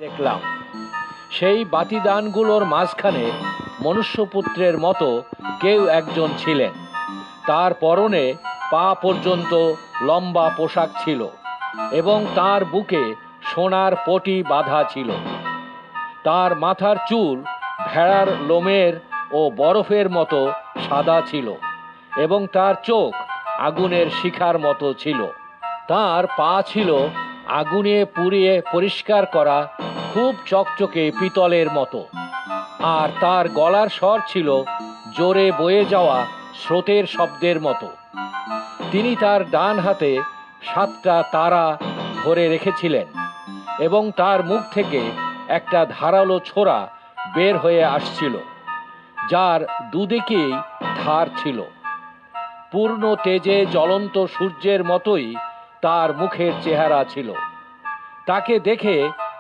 দেখলাম সেই বাতিদানগুলোর মাঝখানে মনুষ্যপুত্রের মতো কেউ একজন ছিলেন। তার পরনে পা পর্যন্ত লম্বা পোশাক ছিল এবং তার বুকে সোনার পটি বাঁধা ছিল। তার মাথার চুল ভেড়ার লোমের ও বরফের মতো সাদা ছিল এবং তার চোখ আগুনের শিখার মতো ছিল। তার পা ছিল আগুনে পুড়িয়ে পরিষ্কার করা খুব চকচকে পিতলের মতো, আর তার গলার স্বর ছিল জোরে বয়ে যাওয়া স্রোতের শব্দের মতো। তিনি তার ডান হাতে 7টা তারা ধরে রেখেছিলেন এবং তার মুখ থেকে একটা ধারালো ছোরা বের হয়ে আসছিল, যার দুদিকেই ধার ছিল। পূর্ণ তেজে জ্বলন্ত সূর্যের মতোই তার মুখের চেহারা ছিল। তাকে দেখে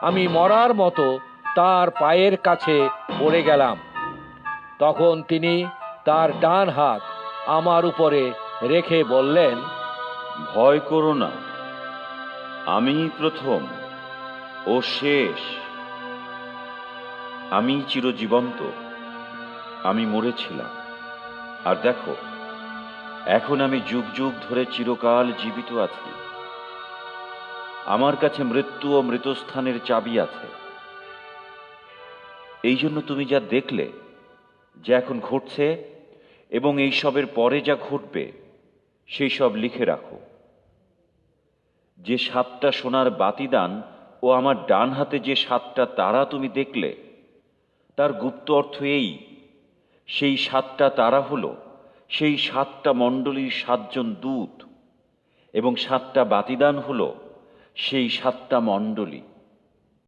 আমি মরার মতো তার পায়ের কাছে পড়ে গেলাম। তখন তিনি তার ডান হাত আমার উপরে রেখে বললেন, ভয় করো না, আমি প্রথম ও শেষ, আমি চিরজীবন্ত। আমি মরেছিলাম, আর দেখো এখন আমি যুগ যুগ ধরে চিরকাল জীবিত আছি। আমার কাছে মৃত্যু ও মৃতস্থানের চাবি আছে। এই জন্য তুমি যা দেখলে, যা এখন ঘটছে এবং এই সবের পরে যা ঘটবে, সেই সব লিখে রাখো। যে 7টা সোনার বাতিদান ও আমার ডান হাতে যে 7টা তারা তুমি দেখলে, তার গুপ্ত অর্থ এই: সেই 7টা তারা হলো সেই 7টা মণ্ডলীর 7জন দূত, এবং 7টা বাতিদান হলো সেই 7টা মণ্ডলী।